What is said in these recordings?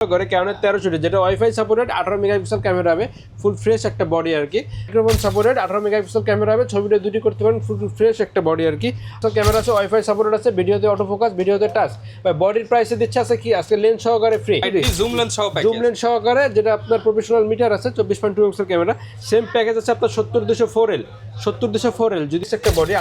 করে ক্যাননের 1300 যেটা wifi supported 18 megapixel camera হবে, ফুল ফ্রেশ একটা বডি আর কি। মাইক্রোফোন সাপোর্টেড 18 মেগাপিক্সেল ক্যামেরা হবে, ছবিটা দুটি করতে পারেন, ফুল ফ্রেশ একটা বডি আর কি। তো ক্যামেরা আছে, ওয়াইফাই সাপোর্টেড আছে, ভিডিওতে অটো ফোকাস, ভিডিওতে টাচ। ভাই বডির প্রাইসে দিচ্ছে আছে কি আজকে লেন্স সহকারে ফ্রি, জুম লেন্স সহ প্যাকেজ, জুম লেন্স সহকারে, যেটা আপনার প্রফেশনাল মিটার আছে 24.2 মেগাপিক্সেল ক্যামেরা। সেম প্যাকেজ আছে আপনার 70-200 4L যদি একটা বডি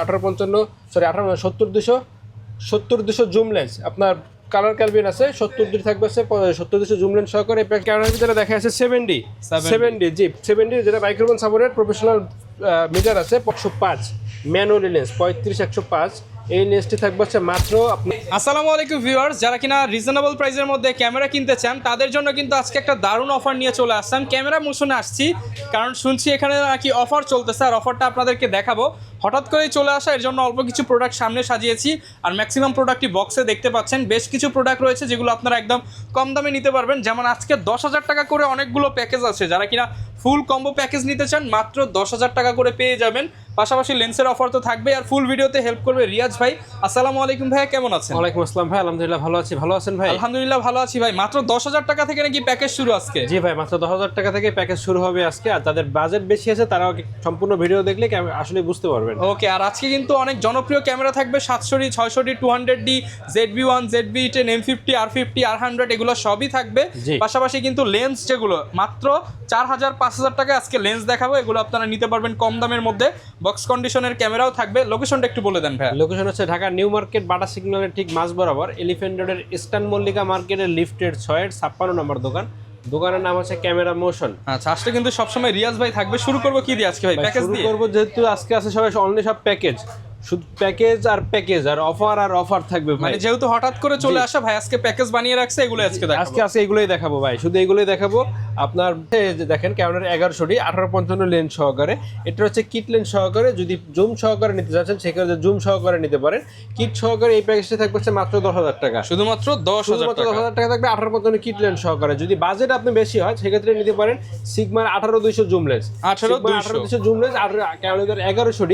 70-200 জুম লেন্স আপনার কালার ক্যালভিন আছে, 70 থাকবে, 70-200 জুম লেন্স সহকারে। ক্যামেরার ভিতরে দেখা আছে 70 জি 70 যেটা মাইক্রোফোন সাপোর্টেড প্রফেশনাল মিটার আছে। 105 ম্যানুয়ালি লেন্স 35-105 এই লেন্সটি থাকবে হচ্ছে মাত্র আপনি। আসসালামু আলাইকুম ভিউয়ার্স, যারা কিনা রিজনেবল প্রাইসের মধ্যে ক্যামেরা কিনতে চান তাদের জন্য কিন্তু আজকে একটা দারুণ অফার নিয়ে চলে আসলাম। ক্যামেরা মোশনে আসছি কারণ শুনছি এখানে নাকি অফার চলতেছে, আর অফারটা আপনাদেরকে দেখাবো। হঠাৎ করেই চলে আসা, এর জন্য অল্প কিছু প্রোডাক্ট সামনে সাজিয়েছি, আর ম্যাক্সিমাম প্রোডাক্টই বক্সে দেখতে পাচ্ছেন। বেশ কিছু প্রোডাক্ট রয়েছে যেগুলো আপনারা একদম কম দামে নিতে পারবেন। যেমন আজকে 10,000 টাকা করে অনেকগুলো প্যাকেজ আছে, যারা কিনা ফুল কম্বো প্যাকেজ নিতে চান মাত্র 10,000 টাকা করে পেয়ে যাবেন। পাশাপাশি লেন্সের অফার তো থাকবে, আর ফুল ভিডিওতে হেল্প করবে রিয়াজ ভাই। আসসালামু আলাইকুম ভাই, কেমন আছেন? ওয়ালাইকুম আসসালাম ভাই, আলহামদুলিল্লাহ ভালো আছি। ভালো আছেন ভাই? আলহামদুলিল্লাহ ভালো আছি ভাই। মাত্র 10,000 টাকা থেকে নাকি প্যাকেজ শুরু আজকে? জি ভাই, মাত্র 10,000 টাকা থেকে প্যাকেজ শুরু হবে আজকে। আর যাদের বাজেট বেশি আছে তারাও সম্পূর্ণ ভিডিও দেখলে আসলে বুঝতে পারবেন। ওকে, আর আজকে কিন্তু অনেক জনপ্রিয় ক্যামেরা থাকবে, 700D, 600D, 200D, ZV-1, ZV-10, M50, R50, R100 এগুলো সবই থাকবে। পাশাপাশি কিন্তু লেন্স যেগুলো মাত্র 4,000-5,000 টাকা আজকে লেন্স দেখাবো, এগুলো আপনারা নিতে পারবেন কম দামের মধ্যে। বক্স কন্ডিশনের ক্যামেরাও থাকবে। লোকেশনটা একটু বলে দেন ভাই। লোকেশন হচ্ছে ঢাকা নিউ মার্কেট বাটা সিগন্যালের ঠিক মাঝ বরাবর, এলিফ্যান্ট রোডের ইস্টার্ন মল্লিকা মার্কেটের লিফটের 6-56 নম্বর দোকান। দোকানের নাম হচ্ছে ক্যামেরা মোশন। আচ্ছা, আসলে কিন্তু সবসময় রিয়াজ ভাই থাকবে। শুরু করবো কি দিয়ে আজকে ভাই? প্যাকেজ দিয়ে শুরু করবো, যেহেতু আজকে আছে সবাই অনলি সব প্যাকেজ, শুধু প্যাকেজ আর অফার থাকবে ভাই। মানে যেহেতু হঠাৎ করে চলে আসা ভাই, আজকে প্যাকেজ বানিয়ে রাখছে, এগুলো আজকে এগুলোই দেখাবো ভাই, শুধু এগুলোই দেখাবো। আপনার দেখেন ক্যামেরার 1100D 1855 লেন্স সহকারে, এটা হচ্ছে কিট লেন্স সহকারে। যদি জুম সহকারে নিতে চাচ্ছেন সেক্ষেত্রে জুম সহকারে নিতে পারেন। কিট সহকারে এই প্যাকেজটি থাকবে হচ্ছে মাত্র 10,000 টাকা, শুধুমাত্র 10,000 টাকা থাকবে 1855 কিট লেন্স সহকারে। যদি বাজেট আপনি বেশি হয় সেক্ষেত্রে নিতে পারেন সিগমার 18-200 জুম লেন্স, 18-200 জুম লেন্স। আর ক্যামেরার 1100D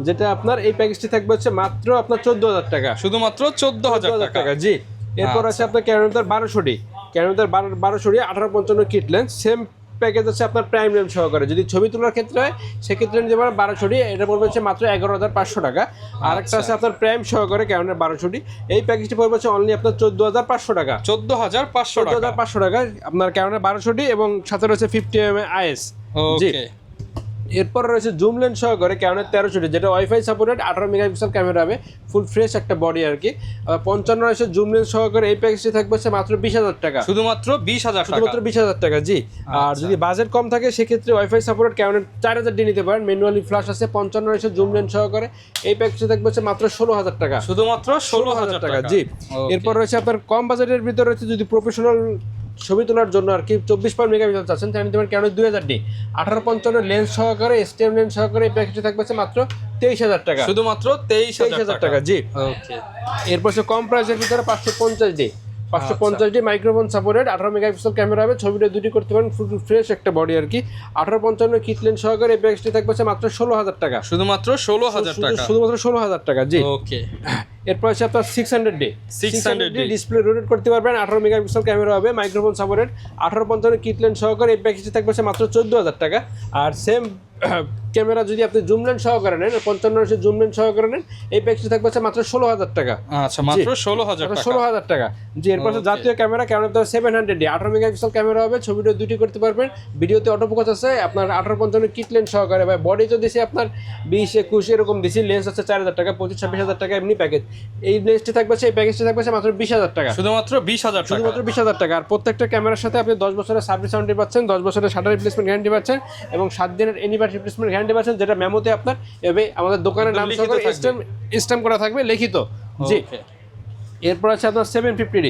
যেটা আপনার এই প্যাকেজটি থাকবে হচ্ছে মাত্র আপনার 14,000 টাকা, শুধুমাত্র 14,000 টাকা। জি। এরপর আছে আপনার ক্যামেরার 1200D 1855 kit lens. Same package আছে আপনার প্রাইম লেন্স সহকারে। যদি ছবি তোলার ক্ষেত্রে হয় সেক্ষেত্রে নিতে পারেন 1200D, এটা পড়বে হচ্ছে মাত্র 11,500 টাকা। আর একটা আছে আপনার প্রাইম সহকারে ক্যামেরার 1200D, এই প্যাকেজটি পড়বে হচ্ছে অনলি আপনার 14,500 টাকা, 14,500 টাকা আপনার ক্যামেরার 1200D, এবং সাথে রয়েছে 50mm IS। জি। এরপর রয়েছে জুম লেন্স সহকারে ক্যাননের 1300D যেটা ওয়াইফাই সাপোর্টেড 18 মেগাপিক্সেল ক্যামেরা হবে, ফুল ফ্রেশ একটা বডি আর কি। 55 রয়েছে জুম লেন্স সহকারে, এই প্যাকেজটি থাকবে হচ্ছে মাত্র 20,000 টাকা, শুধুমাত্র 20,000 টাকা। জি। আর যদি বাজেট কম থাকে সেক্ষেত্রে ওয়াইফাই সাপোর্টেড ক্যাননের 4000D নিতে পারেন, ম্যানুয়ালি ফ্ল্যাশ আছে। 55 রয়েছে জুম লেন্স সহকারে, এই প্যাকেজটি থাকবে হচ্ছে মাত্র 16,000 টাকা, শুধুমাত্র 16,000 টাকা। জি। এরপর রয়েছে আপনার কম বাজেটের ভিতরে রয়েছে, যদি প্রফেশনাল ছবি তোলার জন্য আর কি 24 মেগাপিক্সেল চাচ্ছেন তাহলে নিতে পারেন ক্যানন 2000D 1855 লেন্স সহকারে, STM লেন্স সহকারে, এই প্যাকেজটি থাকবে মাত্র 23,000 টাকা, শুধুমাত্র 23,000 টাকা। জি। ওকে। এরপর কম প্রাইসের ভিতরে 550D microphone supported 18 megapixel camera হবে, ছবিটা দুটি করতে পারেন, ফুল ফ্রেশ একটা বডি আর কি। 1855 কিট লেন্স সহকারে, এই প্যাকেজটি থাকবে মাত্র 16,000 টাকা, শুধুমাত্র 16,000 টাকা, শুধুমাত্র 16,000 টাকা। জি। ওকে। এরপর আছে আপনার 600D ডিসপ্লে রোটেট করতে পারবেন, 18 মেগাপিক্সেল ক্যামেরা হবে, মাইক্রোফোন সাপোর্টেড 1855 কিট লেন্স সহকারে, এই প্যাকেজটি থাকবে মাত্র 14,000 টাকা। আর সেম ক্যামেরা যদি আপনি জুম লেন্স সহকারে নেন, 55 জুম লেন্স সহকারে নেন, এই প্যাকেজটি থাকবে মাত্র 16,000 টাকা। আচ্ছা, মাত্র 16,000 টাকা। জি। এরপর জাতীয় ক্যামেরা 700D 18 মেগাপিক্সেল ক্যামেরা হবে, ছবিটা দুটি করতে পারবেন, ভিডিওতে অটো ফোকাস আছে আপনার 1855 কিট লেন্স সহকারে। ভাই বডি তো দিছি আপনার 20-21 এরকম দিছি, লেন্স আছে 4,000 টাকা, 25-26,000 টাকা এমনি প্যাকেজ। এই লেন্সটি থাকবে, এই প্যাকেজটি থাকবে মাত্র 20,000 টাকা, শুধুমাত্র 20,000 টাকা। আর প্রত্যেকটা ক্যামেরার সাথে আপনি 10 বছরের সার্ভিস ওয়ারেন্টি পাচ্ছেন, 10 বছরের শাটার রিপ্লেসমেন্ট গ্যারান্টি পাচ্ছেন, এবং 7 দিনের এনিভার্সারি রিপ্লেসমেন্ট গ্যারান্টি পাচ্ছেন, যেটা মেমোতে আপনার এভাবে আমাদের দোকানের নাম সহকারে স্ট্যাম্প করা থাকবে লিখিত। জি। এরপর আছে আপনার 750D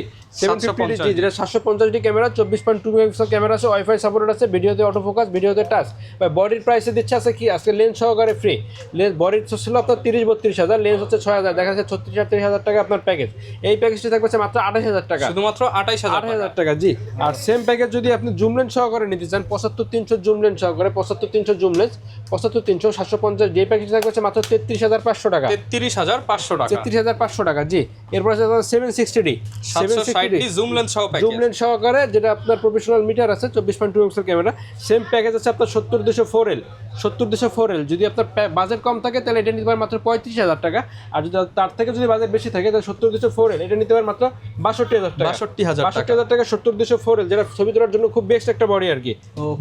যেটা 750D ক্যামেরা, 24.2 মেগাপিক্সেল ক্যামেরা আছে, ওয়াইফাই সাপোর্টেড আছে, ভিডিওতে অটো ফোকাস, ভিডিওতে টাচ। ভাই বডির প্রাইসে দিচ্ছে আছে কি আজকে লেন্স সহকারে ফ্রি। লেন্স বডির ছিল আপনার 30-32,000, লেন্স হচ্ছে 6,000, দেখা যাচ্ছে 36-38,000 টাকা আপনার প্যাকেজ। এই প্যাকেজটি থাকবে মাত্র 28,000 টাকা, শুধুমাত্র 28,000 টাকা। জি। আর সেম প্যাকেজ যদি আপনি জুম লেন্স সহকারে নিতে চান, 75-300 জুম লেন্স সহকারে, 75-300 জুম লেন্স, 75-300 750, যে প্যাকেজটি থাকবে মাত্র 33,500 টাকা, 33,500 টাকা। 33,500 টাকা। জি। এরপর আছে আপনার 760D 760D জুম লেন্স সহ প্যাকেজ, জুম লেন্স সহকারে, যেটা আপনার প্রফেশনাল মিটার আছে 24.2 মেগাপিক্সেল ক্যামেরা। সেম প্যাকেজ আছে আপনার 70-204L 70-204L। যদি আপনার বাজেট কম থাকে তাহলে এটা নিতে পারেন মাত্র 35,000 টাকা, আর যদি তার থেকে যদি বাজেট বেশি থাকে তাহলে 70-204L এটা নিতে পারেন মাত্র 62,000 টাকা। 62,000 টাকা 70-204L, যেটা ছবি তোলার জন্য খুব বেস্ট একটা বডি আর কি,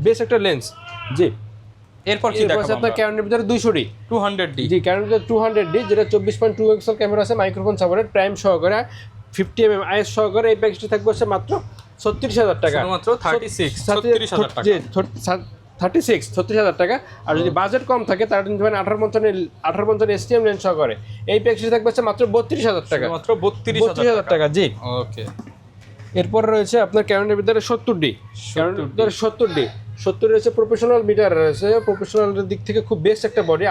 বেস্ট একটা লেন্স। জি, এরপর কি দেখাবো আপনার ক্যানোনের ভিতরে 200D 200D, জি, ক্যানোনের ভিতরে 200D, যেটা 24.2 মেগাপিক্সেল ক্যামেরা আছে, মাইক্রোফোন সাপোর্টেড, প্রাইম সহকারে, 50mm আইএস সহকারে। এই প্যাকেজটি থাকবে হচ্ছে মাত্র 36,000 টাকা, মাত্র 36,000 টাকা। জি 36,000 টাকা। আর যদি বাজেট কম থাকে তাহলে নিতে পারেন 1855 STM লেন্স সহকারে। এই প্যাকেজটি থাকবে হচ্ছে মাত্র 32,000 টাকা, মাত্র 32,000 টাকা। জি, ওকে। এরপর রয়েছে আপনার ক্যানোনের ভিতরে 70D, ক্যানোনের ভিতরে 70D রয়েছে, প্রফেশনাল মিটার রয়েছে। প্রফেশনালের দিক থেকে খুব বেস্ট একটা বডি,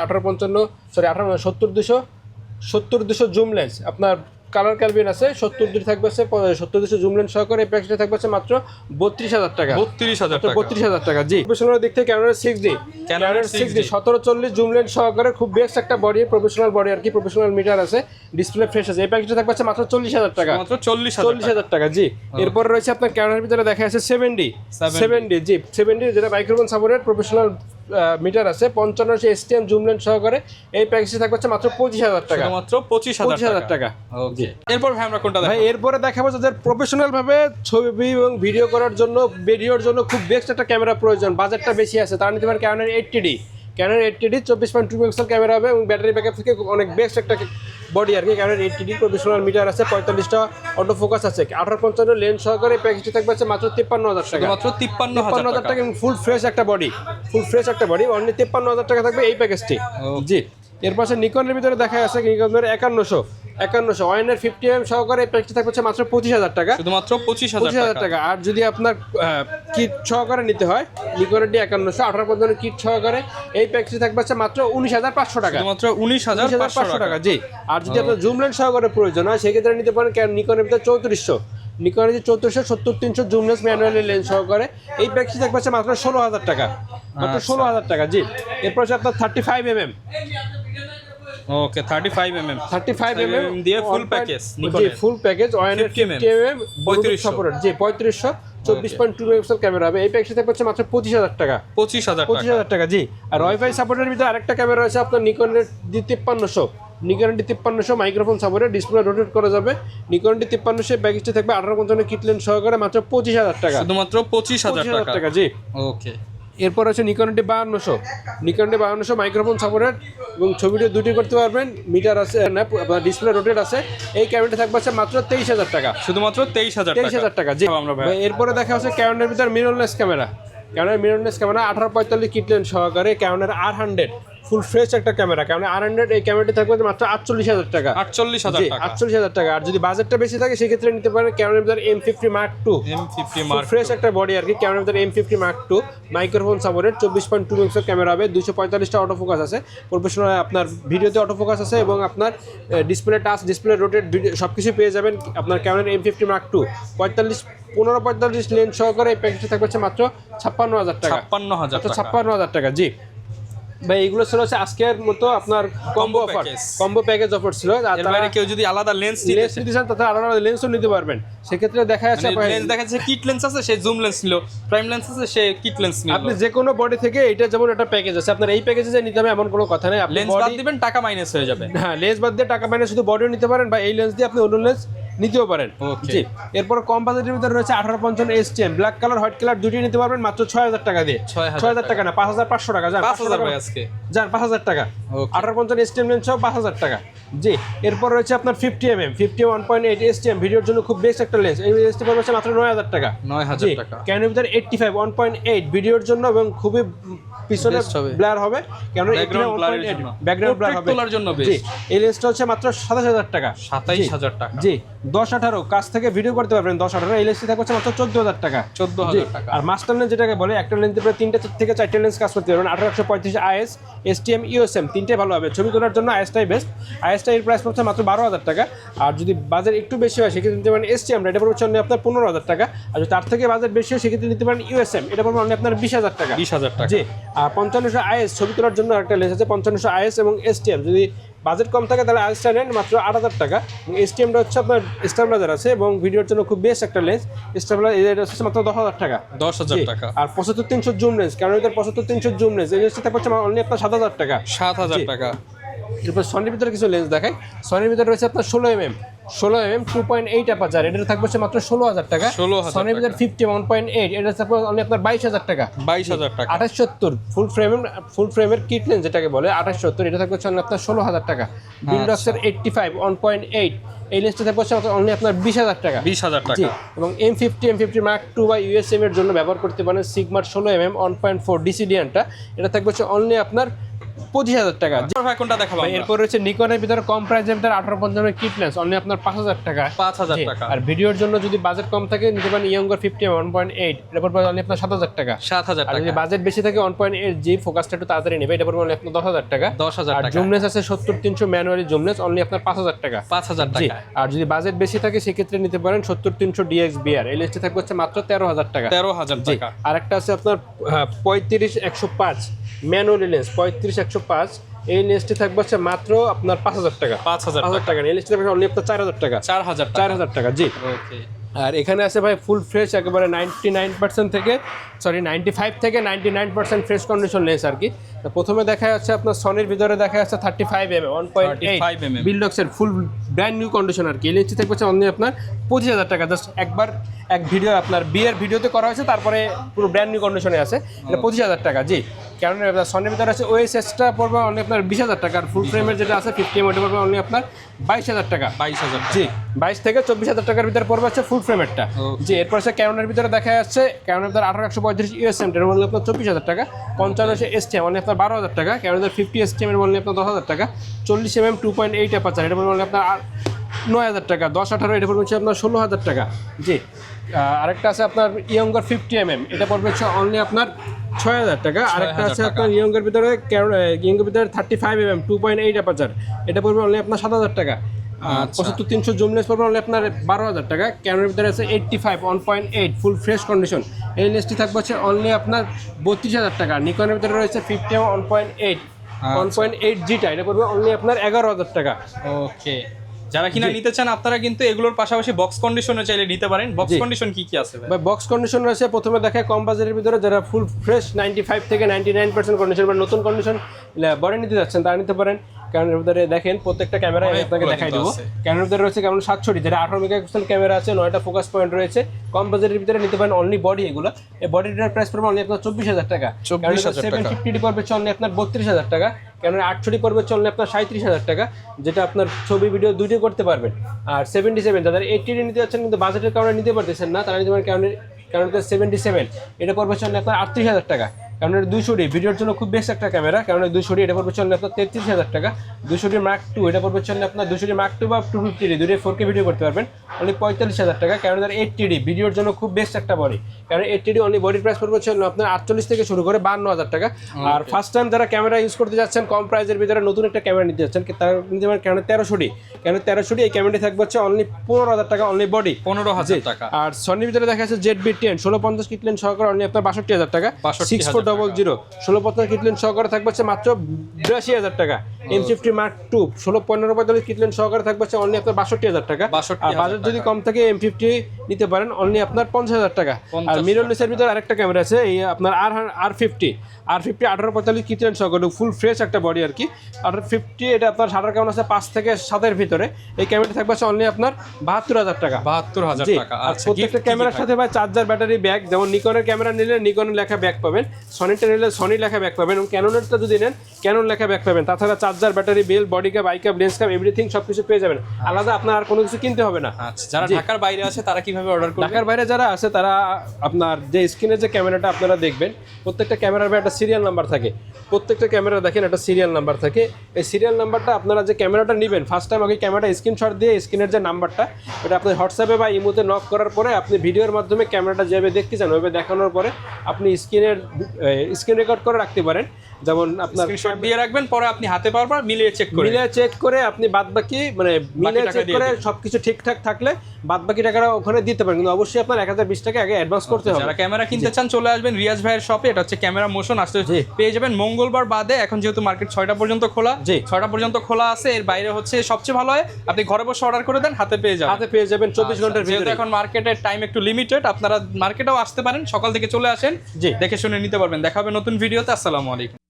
70-200 জুম লেন্স, আপনার কালার ক্যালভিন আছে। 70D থাকবে 70-200 জুম লেন্স সহকারে। এই প্যাকেজটা থাকবে মাত্র 32,000 টাকা, 32,000 টাকা। জি, প্রফেশনাল দিক থেকে ক্যানোনের 6D 1740 জুম লেন্স সহকারে, খুব বেস্ট একটা বডি, প্রফেশনাল বডি আর কি, প্রফেশনাল মিটার আছে, ডিসপ্লে ফ্রেশ আছে। এই প্যাকেজটা থাকবে মাত্র 40,000 টাকা, মাত্র 40,000 টাকা। জি, এরপর রয়েছে আপনার ক্যানোনের ভিতরে দেখা যাচ্ছে 7D জি 7D, যেটা মাইক্রোফোন সাপোর্টেড প্রফেশনাল মিটার আছে, 55 STM জুম লেন্স সহকারে। এই প্যাকেজটা থাকবে মাত্র 25,000 টাকা, মাত্র 25,000 টাকা। ওকে। এরপর ভাই আমরা কোনটা ভাই দেখাবো? এরপরে দেখাবো যাদের প্রফেশনাল ভাবে ছবি এবং ভিডিও করার জন্য, ভিডিওর জন্য খুব বেস্ট একটা ক্যামেরা প্রয়োজন, বাজেটটা বেশি আছে, তারা নিতে পারেন ক্যানোনের 80D 24.2 মেগাপিক্সেল ক্যামেরা হবে এবং ব্যাটারি ব্যাকআপ থেকে অনেক বেস্ট একটা বডি আর কি। ক্যানোনের 80D প্রফেশনাল মিটার আছে, 45টা অটো ফোকাস আছে, 1855 লেন্স সহকারে। প্যাকেজটি থাকবে মাত্র 53,000 টাকা, মাত্র 53,000 টাকা। ফুল ফ্রেশ একটা বডি, অনলি 53,000 টাকা থাকবে এই প্যাকেজটি। জি, এরপর আছে নিকনের ভিতরে দেখা যাচ্ছে নিকনের 5100 ওয়াইনের 50mm সহকারে। এই প্যাকেজটি থাকবে মাত্র 25,000 টাকা, শুধুমাত্র 25,000 টাকা। আর যদি আপনার কিট সহকারে নিতে হয়, নিকনের ডি 5100 1855 কিট সহকারে, এই প্যাকেজটি থাকবে মাত্র 19,500 টাকা, শুধুমাত্র 19,500 টাকা। জি, আর যদি আপনার জুম লেন্স সহকারে প্রয়োজন হয় সেক্ষেত্রে নিতে পারেন নিকনের ভিতরে 3400 নিকনের যে 3400 জুম লেন্স ম্যানুয়ালি লেন্স সহকারে। এই প্যাকেজটি থাকবে মাত্র 16,000 টাকা, মাত্র 16,000 টাকা। জি, এরপর আছে আপনার 35mm ওকে, 35mm দিয়ে ফুল প্যাকেজ, জি ফুল প্যাকেজ, ওয়াইনের 50mm 3500 জি 3500 24.2 মেগাপিক্সেল ক্যামেরা হবে। এই প্যাকেজটি থাকবে মাত্র 25,000 টাকা, 25,000 টাকা। জি, আর ওয়াইফাই সাপোর্টের ভিতরে আরেকটা ক্যামেরা রয়েছে আপনার নিকনের D5300 মাইক্রোফোন সাপোর্টের, ডিসপ্লে রোটেট করা যাবে। নিকন D5300 প্যাকেজটি থাকবে 1855 কিট লেন্স সহকারে, মাত্র 25,000 টাকা, শুধুমাত্র 25,000 টাকা। জি, ওকে। এরপর আছে নিকন D5200 মাইক্রোফোন সাপোর্টেড এবং ছবিটা দুটি করতে পারবেন, মিটার আছে না, ডিসপ্লে রোটেট আছে। এই ক্যামেরাটা থাকবে মাত্র 23,000 টাকা, শুধুমাত্র 23,000 টাকা। জি, এরপরে দেখা হচ্ছে ক্যানোনের ভিতর মিররলেস ক্যামেরা, 1845 কিট লেন্স সহকারে, ক্যানোনের R100 ফুল ফ্রেশ একটা ক্যামেরা, কারণ R100 এই ক্যামেরাটি থাকবে মাত্র 48,000 টাকা, 48,000 টাকা। আর যদি বাজেটটা বেশি থাকে সেক্ষেত্রে নিতে পারেন ক্যানোনের ভিতর M50 Mark II ফ্রেশ একটা বডি আর কি। ক্যানোনের ভিতর M50 Mark II microphone supported, 24.2 megapixel camera হবে, 245টা অটো ফোকাস আছে, প্রফেশনাল আপনার ভিডিওতে অটো ফোকাস আছে এবং আপনার ডিসপ্লে টাচ, ডিসপ্লে রোটেট সব কিছু পেয়ে যাবেন আপনার ক্যানোনের M50 Mark II 1545 লেন্স সহকারে। এই প্যাকেজটা থাকবে মাত্র 56,000 টাকা, 56,000 টাকা। জি ভাই, এইগুলো ছিল আজকের মতো আপনার কম্বো প্যাকেজ অফার ছিল। এর বাইরে কেউ যদি আলাদা লেন্স নিতে চান তাহলে আলাদা লেন্সও নিতে পারবেন। সেক্ষেত্রে দেখা যাচ্ছে লেন্স দেখা যাচ্ছে কিট লেন্স আছে, সে জুম লেন্স নিল, প্রাইম লেন্স আছে, সে কিট লেন্স নিল। আপনি যে কোনো বডি থেকে এটা যেমন একটা প্যাকেজ আছে, আপনার এই প্যাকেজে যে নিতে হবে এমন কোনো কথা নেই। আপনি লেন্স বাদ দিবেন, টাকা মাইনাস হয়ে যাবে। হ্যাঁ, লেন্স বাদ দিয়ে টাকা মাইনাস, শুধু বডিও নিতে পারেন বা এই লেন্স দিয়ে আপনি অন্য লেন্স নিতেও পারেন। জি, এরপর কম বাজেটের ভিতরে রয়েছে 1855 STM black colour, white colour দুটি নিতে পারবেন মাত্র 6,000 টাকা দিয়ে। 6,000 টাকা না, 5,500 টাকা। যান 5,000 ভাই আজকে, যান 5,000 টাকা। 1855 STM লেন্স সহ 5,000 টাকা। জি, এরপর রয়েছে আপনার 50mm 1.8 STM ভিডিওর জন্য খুব বেস্ট একটা লেন্স। এই লেন্সটি পড়বে মাত্র 9,000 টাকা, 9,000 টাকা। ক্যানোনের ভিতর 85 1.8 ভিডিওর জন্য এবং খুবই পিছনে ব্লার হবে, কেন ব্যাকগ্রাউন্ড ব্লার হবে তোলার জন্য। জি, এই লেন্সটা হচ্ছে মাত্র 27,000 টাকা, 27,000 টাকা। জি, 10-18 কাছ থেকে ভিডিও করতে পারবেন। 10-18 এই লেন্সটি থাকছে মাত্র 14,000 টাকা, 14,000 টাকা। আর মাস্টার লেন্স যেটাকে বলে, একটা লেন্সে প্রায় 3 থেকে 4টে লেন্স কাজ করতে পারবেন। 1835 IS STM USM তিনটে ভালো হবে। ছবি তোলার জন্য IS-টাই বেস্ট। IS-টা এর প্রাইস পড়ছে মাত্র 12,000 টাকা। আর যদি বাজেট একটু বেশি হয় সেক্ষেত্রে নিতে পারেন STM, এটা পড়বে আপনার 15,000 টাকা। আর যদি তার থেকে বাজেট বেশি হয় সেক্ষেত্রে নিতে পারেন USM, এটা পড়বে আপনার 20,000 টাকা, 20,000 টাকা। জি, আর 5500 IS ছবি তোলার জন্য একটা লেন্স আছে 5500 IS এবং STM। যদি বাজেট কম থাকে তাহলে IS-টা নেন মাত্র 8000 টাকা, এবং STM-টা হচ্ছে আপনার স্টেবিলাইজার আছে এবং ভিডিওর জন্য খুব বেস্ট একটা লেন্স। স্টেবিলাইজার হচ্ছে মাত্র 10000 টাকা। 10,000 টাকা। আর 75300 জুম লেন্স, কারণ এটার 75300 জুম লেন্স, এই লেন্সটা থাকছে অনলি আপনার 7000 টাকা। 7000 টাকা। এরপর সনির ভিতরে কিছু লেন্স দেখাই। সনির ভিতরে রয়েছে আপনার 16mm 2.8 অ্যাপারচার, এটা থাকবে হচ্ছে মাত্র 16000 টাকা। 16,000 সনির ভিতরে 50 1.8, এটা থাকবে অনলি আপনার 22000 টাকা। 22000 টাকা। 2870 ফুল ফ্রেমের কিট লেন্স যেটাকে বলে 2870, এটা থাকবে হচ্ছে অনলি আপনার 16000 টাকা। বিলডক্সের 85 1.8, এই লেন্সটা থাকবে হচ্ছে অনলি আপনার 20000 টাকা। 20000 টাকা। এবং M50 Mark II বা USM এর জন্য ব্যবহার করতে পারেন সিগমার 16mm 1.4 ডিসিডিয়ানটা, এটা থাকবে হচ্ছে অনলি আপনার 25000 টাকা। ভাই কোনটা দেখাবো? এরপর রয়েছে নিকনের ভিতরে কম প্রাইসের ভিতরে 1855 কিট লেন্স অনলি আপনার 5000 টাকা। 5000 টাকা। আর ভিডিওর জন্য যদি বাজেট কম থাকে নিতে পারেন ইয়ঙ্গার 50 1.8, এটা পড়বে অনলি আপনার 7000 টাকা। 7000 আর টাকা। যদি বাজেট বেশি থাকে 1.8G ফোকাসটা একটু তাড়াতাড়ি নেবে, এটা পড়বে অনলি আপনার 10000 টাকা। 10000 আর টাকা। জুম লেন্স আছে 70300 ম্যানুয়ালি জুম লেন্স অনলি আপনার 5000 টাকা। 5000 টাকা। আর যদি বাজেট বেশি থাকে সেক্ষেত্রে নিতে পারেন 70300 DXBR, এই লেন্সটা থাকবে হচ্ছে মাত্র 13000 টাকা। 13000 টাকা। আর একটা আছে আপনার 35105 ম্যানুয়ালি লেন্স 35105, এই লেন্সটি থাকবে হচ্ছে মাত্র আপনার 5000 টাকা। 5000 টাকা। এই লেন্সটি থাকবে অনলি আপনার 4000 টাকা। 4000 টাকা। 4000 টাকা। জি। ওকে। আর এখানে আছে ভাই ফুল ফ্রেশ একেবারে 99% থেকে 95 থেকে 99% ফ্রেশ কন্ডিশন লেন্স আর কি। তো প্রথমে দেখা যাচ্ছে আপনার সনির ভিতরে দেখা যাচ্ছে 35mm 1.8 বিলডক্সের ফুল ব্র্যান্ড নিউ কন্ডিশন আর কি। এই লেন্সটি থাকবে অনলি আপনার 25000 টাকা। জাস্ট একবার এক ভিডিও আপনার বিয়ের ভিডিওতে করা হয়েছে, তারপরে পুরো ব্র্যান্ড নিউ কন্ডিশনে আছে, এটা 25000 টাকা। জি। কারণ সনির ভিতরে আছে OSS-টা পড়বে অনলি আপনার 20000 টাকা। আর ফুল ফ্রেমের যেটা আছে 50mm ওটা পড়বে অনলি আপনার 22000 টাকা। 22000। জি। 22 থেকে 24000 টাকার ভিতরে পড়বে হচ্ছে ফুল ফ্রেমেরটা। জি। এরপর আছে ক্যানোনের ভিতরে দেখা যাচ্ছে ক্যানোনের ভিতরে 18135 USM এর মূল্য আপনার 24000 টাকা। 55 STM মানে আপনার 12000 টাকা। ক্যানোনের 50 STM এর মূল্য আপনার 10000 টাকা। 40mm 2.8 অ্যাপারচার, এটা মূল্য আপনার 9000 টাকা। 10-18 এটা পড়বে হচ্ছে আপনার 16000 টাকা। জি। আরেকটা আছে আপনার ইয়ঙ্গার 50mm, এটা পড়বে হচ্ছে অনলি আপনার 6000 টাকা। আরেকটা আছে আপনার ইয়ঙ্গার ভিতরে 35mm 2.8 অ্যাপারচার, এটা পড়বে অনলি আপনার 7000 টাকা। 75300 জুম লেন্স পড়বে অনলি আপনার 12000 টাকা। ক্যানোনের ভিতরে আছে 85 1.8 ফুল ফ্রেশ কন্ডিশন, এই লেন্সটি থাকবে হচ্ছে অনলি আপনার 32000 টাকা। নিকনের ভিতরে রয়েছে 50 1.8 Gটা, এটা পড়বে অনলি আপনার 11000 টাকা। ওকে। যারা কিনা নিতে চান আপনারা কিন্তু এগুলোর পাশাপাশি বক্স কন্ডিশনে চাইলে নিতে পারেন। বক্স কন্ডিশন কি কি আছে ভাই? বক্স কন্ডিশন রয়েছে প্রথমে দেখায় কম বাজারের ভিতরে যারা ফুল ফ্রেশ 95 থেকে 99% কন্ডিশন বা নতুন কন্ডিশন বডি নিতে যাচ্ছেন তারা নিতে পারেন। ক্যামেরার ভিতরে দেখেন প্রত্যেকটা ক্যামেরা আপনাকে দেখাই দেবো। ক্যামেরার ভিতরে রয়েছে কেমন 760, যেটা 18 মেগাপিক্সেল ক্যামেরা আছে, 9টা ফোকাস পয়েন্ট রয়েছে। কম বাজারের ভিতরে নিতে পারেন অনলি বডি এগুলো। এই বডিটার প্রাইস পড়বে অনলি আপনার 24000 টাকা। 750 পড়বে অনলি আপনার 32000 টাকা। ক্যামেরা 860 পড়বে অনলি আপনার 37000 টাকা, যেটা আপনার ছবি ভিডিও দুইটাই করতে পারবেন। আর 77 যাদের 80 নিতে যাচ্ছেন কিন্তু বাজেটের কারণে নিতে পারতেছেন না, তারা নিতে পারেন ক্যামেরা 77, এটা পড়বে অনলি আপনার 38000 টাকা। কারণ 200D ভিডিওর জন্য খুব বেস্ট একটা ক্যামেরা, কারণ 200D এটা পড়বে চললে আপনার 33000 টাকা। 200D Mark II এটা পড়বে চললে আপনার 200D Mark II বা 250D দুটোই 4K ভিডিও করতে পারবেন অনলি 45000 টাকা। কারণ 80D ভিডিওর জন্য খুব বেস্ট একটা বডি, কারণ 80D অনলি বডির প্রাইস পড়বে চললে আপনার 48 থেকে শুরু করে 52000 টাকা। আর ফার্স্ট টাইম যারা ক্যামেরা ইউজ করতে যাচ্ছেন কম প্রাইসের ভিতরে নতুন একটা ক্যামেরা নিতে যাচ্ছেন, তারা নিতে পারেন কারণ 1300D। কারণ 1300D এই ক্যামেরাটি থাকবে হচ্ছে অনলি 15000 টাকা অনলি বডি। 15000 টাকা। আর সনির ভিতরে দেখা যাচ্ছে ZV-10 1650 কিট লেন্স সহকারে অনলি আপনার 62000 টাকা। 6400 1650 কিট লেন্স সহকারে থাকবে হচ্ছে মাত্র 82000 টাকা। M50 Mark II 16-15-45 kit lens সহকারে থাকবে হচ্ছে অনলি আপনার 62000 টাকা। আর বাজেট যদি কম থাকে M50 নিতে পারেন অনলি আপনার 50000 টাকা। আর মিররলেসের ভিতরে আরেকটা ক্যামেরা আছে এই আপনার R50 18-45 কিট লেন্স সহকারে ফুল ফ্রেশ একটা বডি আর কি। R50 এটা আপনার শাটার কেমন আছে 5 থেকে 7 ভিতরে, এই ক্যামেরাটি থাকবে হচ্ছে অনলি আপনার 72000 টাকা। 72000 টাকা। আচ্ছা, প্রত্যেকটা ক্যামেরার সাথে ভাই চার্জার ব্যাটারি ব্যাগ, যেমন নিকনের ক্যামেরা নিলে নিকনের লেখা ব্যাগ পাবেন, সনিটা নিলে সনি লেখা ব্যাগ পাবেন, এবং ক্যাননেরটা যদি নেন ক্যানন লেখা ব্যাগ পাবেন। তাছাড়া charger battery bell body cap eye cap lens cap everything সবকিছু পেয়ে যাবেন, আলাদা আপনার আর কোনো কিছু কিনতে হবে না। আচ্ছা, যারা ঢাকার বাইরে আছে তারা কিভাবে অর্ডার করবে? ঢাকার বাইরে যারা আছে তারা আপনার যে স্ক্রিনে যে ক্যামেরাটা আপনারা দেখবেন প্রত্যেকটা ক্যামেরার একটা সিরিয়াল নাম্বার থাকে, প্রত্যেকটা ক্যামেরা দেখেন একটা সিরিয়াল নাম্বার থাকে। এই সিরিয়াল নাম্বারটা আপনারা যে ক্যামেরাটা নেবেন ফার্স্ট টাইম আগে ক্যামেরাটা স্ক্রিনশট দিয়ে স্ক্রিনের যে নাম্বারটা ওটা আপনি হোয়াটসঅ্যাপে বা ইমোতে নক করার পরে আপনি ভিডিওর মাধ্যমে ক্যামেরাটা যেভাবে দেখতে চান ওইভাবে দেখানোর পরে আপনি স্ক্রিন রেকর্ড করে রাখতে পারেন, যেমন আপনার স্ক্রিনশট দিয়ে রাখবেন, পরে আপনি হাতে পাওয়ার পর মিলিয়ে চেক করে চেক করে আপনি বাদবাকি মানে মিলিয়ে চেক করে সবকিছু ঠিকঠাক থাকলে বাদবাকি টাকাটা ওখানে দিতে পারেন, কিন্তু অবশ্যই আপনার 1020 টাকা আগে অ্যাডভান্স করতে হবে। যারা ক্যামেরা কিনতে চান চলে আসবেন রিয়াজ ভাইয়ের শপে, এটা হচ্ছে ক্যামেরা মোশন, আসতে পেয়ে যাবেন মঙ্গলবার বাদে। এখন যেহেতু মার্কেট 6টা পর্যন্ত খোলা, 6টা পর্যন্ত খোলা আছে, এর বাইরে হচ্ছে সবচেয়ে ভালো হয় আপনি ঘরে বসে অর্ডার করে দেন, হাতে পেয়ে যাবেন 24 ঘন্টার ভিতরে। যেহেতু এখন মার্কেটের টাইম একটু লিমিটেড, আপনারা মার্কেটেও আসতে পারেন, সকাল থেকে চলে আসেন, দেখে শুনে নিতে পারবেন। দেখা হবে নতুন ভিডিওতে। আসসালামু আলাইকুম।